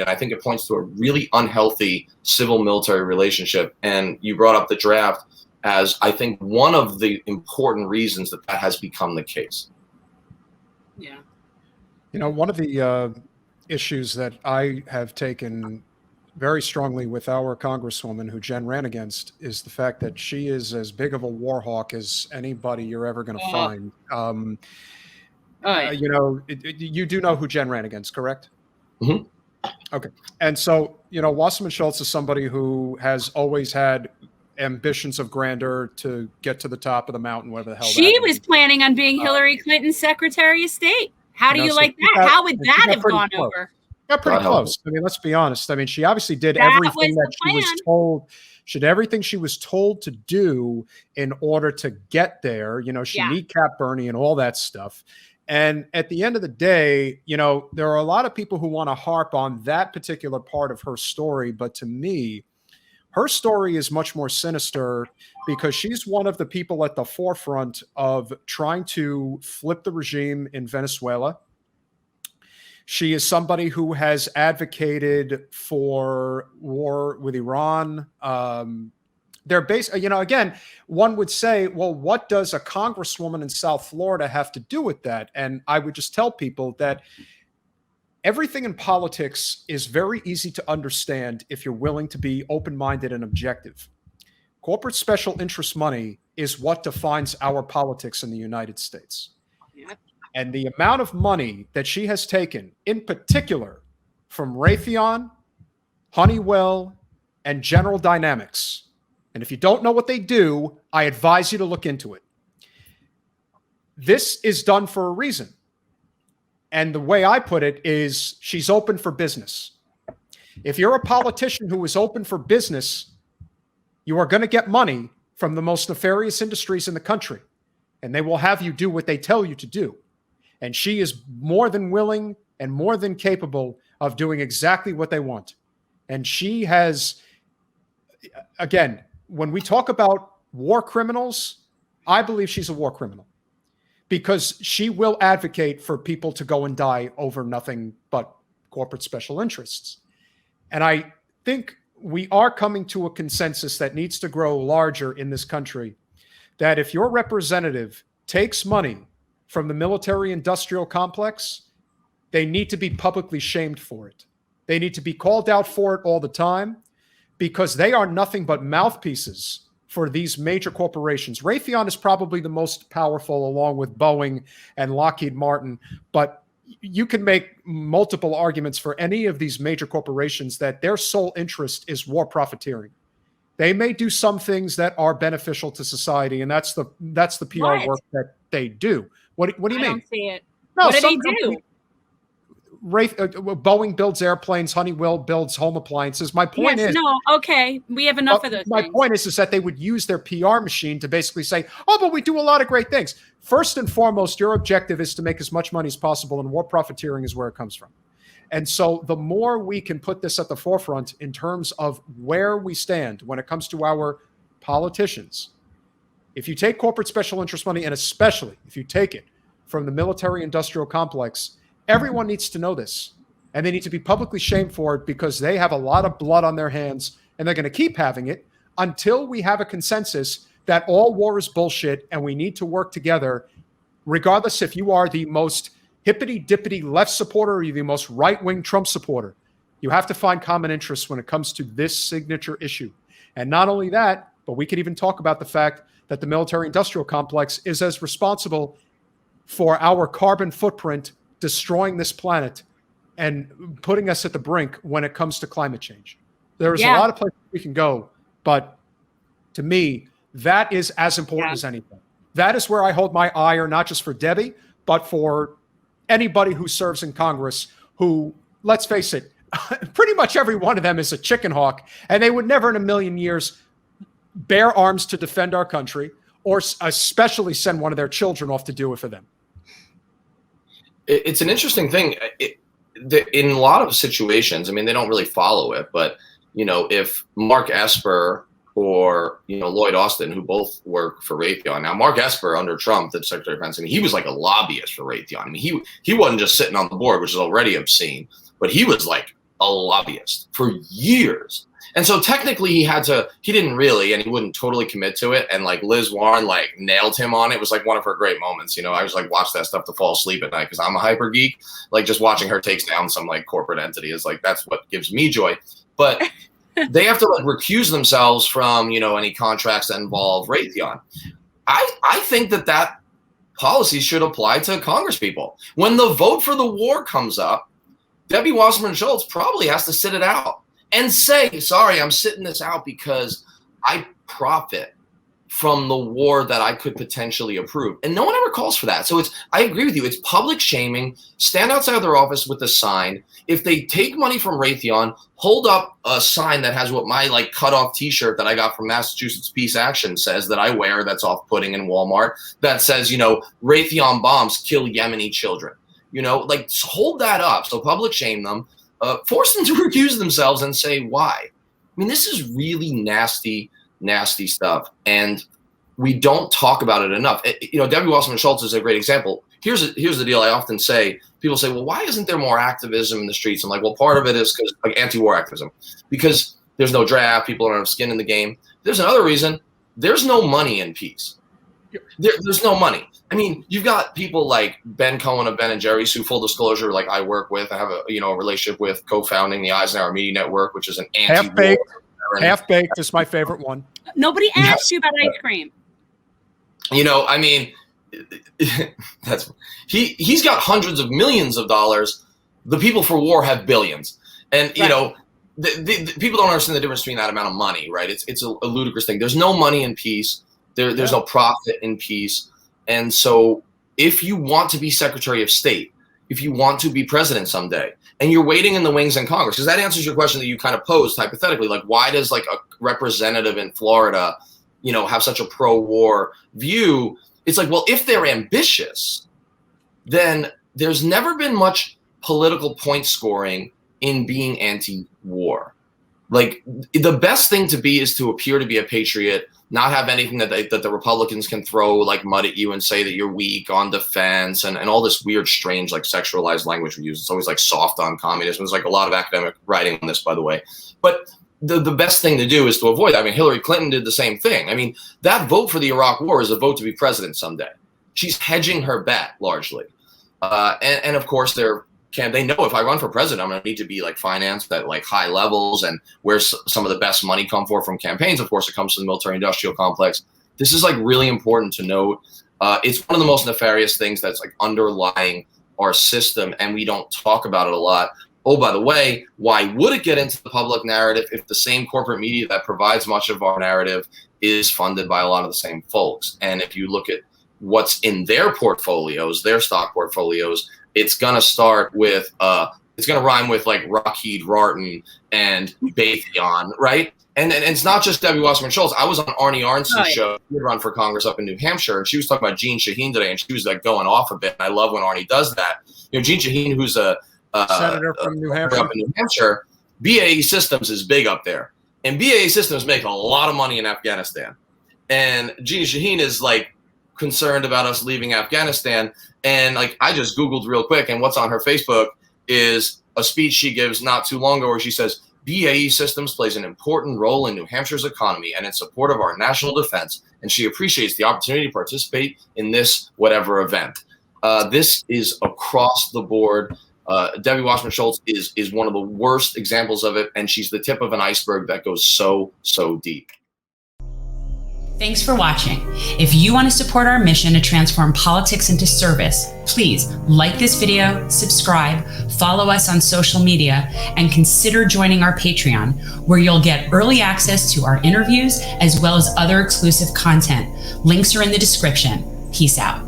and I think it points to a really unhealthy civil-military relationship. And you brought up the draft as, I think, one of the important reasons that has become the case. Yeah. You know, one of the issues that I have taken very strongly with our Congresswoman who Jen ran against is the fact that she is as big of a war hawk as anybody you're ever going to find. You know, you do know who Jen ran against, correct? Mm-hmm. Okay. And so, you know, Wasserman Schultz is somebody who has always had ambitions of grandeur to get to the top of the mountain, whatever the hell she was planning on being Hillary Clinton's Secretary of State. How do you like that? How would that have gone over? Got pretty close. I mean, let's be honest. I mean, she obviously did everything that she was told. She did everything she was told to do in order to get there. You know, she kneecapped Bernie and all that stuff. And at the end of the day, you know, there are a lot of people who want to harp on that particular part of her story. But to me, her story is much more sinister because she's one of the people at the forefront of trying to flip the regime in Venezuela. She is somebody who has advocated for war with Iran. They're based, you know, again, one would say, well, what does a congresswoman in South Florida have to do with that? And I would just tell people that everything in politics is very easy to understand if you're willing to be open-minded and objective. Corporate special interest money is what defines our politics in the United States. Yep. And the amount of money that she has taken, in particular, from Raytheon, Honeywell, and General Dynamics, and if you don't know what they do, I advise you to look into it. This is done for a reason. And the way I put it is she's open for business. If you're a politician who is open for business, you are going to get money from the most nefarious industries in the country, and they will have you do what they tell you to do. And she is more than willing and more than capable of doing exactly what they want. And she has, again, when we talk about war criminals, I believe she's a war criminal because she will advocate for people to go and die over nothing but corporate special interests. And I think we are coming to a consensus that needs to grow larger in this country, that if your representative takes money from the military-industrial complex, they need to be publicly shamed for it. They need to be called out for it all the time because they are nothing but mouthpieces for these major corporations. Raytheon is probably the most powerful along with Boeing and Lockheed Martin, but you can make multiple arguments for any of these major corporations that their sole interest is war profiteering. They may do some things that are beneficial to society, and that's the PR work that they do. What do you mean? I don't see it. No, what did he do? Boeing builds airplanes, Honeywell builds home appliances. My point is, okay, we have enough of those. My point is that they would use their PR machine to basically say, "Oh, but we do a lot of great things." First and foremost, your objective is to make as much money as possible, and war profiteering is where it comes from. And so, the more we can put this at the forefront in terms of where we stand when it comes to our politicians, if you take corporate special interest money, and especially if you take it from the military-industrial complex, everyone needs to know this, and they need to be publicly shamed for it because they have a lot of blood on their hands, and they're going to keep having it until we have a consensus that all war is bullshit and we need to work together, regardless if you are the most hippity-dippity left supporter or you're the most right-wing Trump supporter. You have to find common interests when it comes to this signature issue. And not only that, but we could even talk about the fact that the military-industrial complex is as responsible for our carbon footprint destroying this planet and putting us at the brink when it comes to climate change. There's a lot of places we can go, but to me, that is as important as anything. That is where I hold my ire, not just for Debbie, but for anybody who serves in Congress who, let's face it, pretty much every one of them is a chicken hawk, and they would never in a million years bear arms to defend our country or especially send one of their children off to do it for them. It's an interesting thing. In a lot of situations, I mean, they don't really follow it, but, you know, if Mark Esper or, you know, Lloyd Austin, who both work for Raytheon. Now, Mark Esper under Trump, the Secretary of Defense, I mean, he was like a lobbyist for Raytheon. I mean, he wasn't just sitting on the board, which is already obscene, but he was like a lobbyist for years. And so technically he didn't really, and he wouldn't totally commit to it. And like Liz Warren like nailed him on it. It was like one of her great moments. I was like watch that stuff to fall asleep at night because I'm a hyper geek. Like just watching her take down some like corporate entity is like, that's what gives me joy. But they have to like recuse themselves from, any contracts that involve Raytheon. I think that policy should apply to Congress people. When the vote for the war comes up, Debbie Wasserman Schultz probably has to sit it out and say, sorry, I'm sitting this out because I profit from the war that I could potentially approve. And no one ever calls for that. So I agree with you. It's public shaming. Stand outside their office with a sign. If they take money from Raytheon, hold up a sign that has what my like cut off t-shirt that I got from Massachusetts Peace Action says that I wear that's off-putting in Walmart that says, Raytheon bombs kill Yemeni children. Like hold that up. So public shame them. Force them to recuse themselves and say why. I mean, this is really nasty stuff, and we don't talk about it enough. Debbie Wasserman Schultz is a great example. Here's the deal. I often say, people say, well, why isn't there more activism in the streets? I'm like, well, part of it is because like anti-war activism, because there's no draft, people don't have skin in the game. There's another reason. There's no money in peace. There's no money. I mean, you've got people like Ben Cohen of Ben & Jerry's, who, full disclosure, like I work with. I have a relationship with, co-founding the Eisenhower Media Network, which is an anti-war. Half-baked is my favorite one. Nobody asked you about ice cream. I mean, he's got hundreds of millions of dollars. The people for war have billions, and right. The people don't understand the difference between that amount of money, right? It's a ludicrous thing. There's no money in peace. There's no profit in peace. And so if you want to be Secretary of State, if you want to be president someday, and you're waiting in the wings in Congress, because that answers your question that you kind of posed hypothetically, like why does like a representative in Florida, have such a pro-war view? It's like, well, if they're ambitious, then there's never been much political point scoring in being anti-war. Like the best thing to be is to appear to be a patriot, not have anything that the Republicans can throw like mud at you and say that you're weak on defense and all this weird, strange, like sexualized language we use. It's always like soft on communism. There's like a lot of academic writing on this, by the way. But the best thing to do is to avoid that. I mean, Hillary Clinton did the same thing. I mean, that vote for the Iraq war is a vote to be president someday. She's hedging her bet largely. And of course, they know if I run for president, I'm going to need to be like financed at like high levels, and where some of the best money come from campaigns. Of course, it comes from the military industrial complex. This is like really important to note. It's one of the most nefarious things that's like underlying our system, and we don't talk about it a lot. Oh, by the way, why would it get into the public narrative if the same corporate media that provides much of our narrative is funded by a lot of the same folks? And if you look at what's in their portfolios, their stock portfolios, it's going to start with, it's going to rhyme with like Rakheed Rarton and Baytheon, right? And it's not just Debbie Wasserman Schultz. I was on Arnie Arnst's show. She would run for Congress up in New Hampshire, and she was talking about Jeanne Shaheen today, and she was like going off a bit. And I love when Arnie does that. Jeanne Shaheen, who's a senator from New Hampshire. Up in New Hampshire, BAE Systems is big up there, and BAE Systems make a lot of money in Afghanistan. And Jeanne Shaheen is like concerned about us leaving Afghanistan. And like I just Googled real quick, and what's on her Facebook is a speech she gives not too long ago where she says, BAE Systems plays an important role in New Hampshire's economy and in support of our national defense, and she appreciates the opportunity to participate in this whatever event. This is across the board. Debbie Wasserman Schultz is one of the worst examples of it, and she's the tip of an iceberg that goes so deep. Thanks for watching. If you want to support our mission to transform politics into service, please like this video, subscribe, follow us on social media, and consider joining our Patreon, where you'll get early access to our interviews as well as other exclusive content. Links are in the description. Peace out.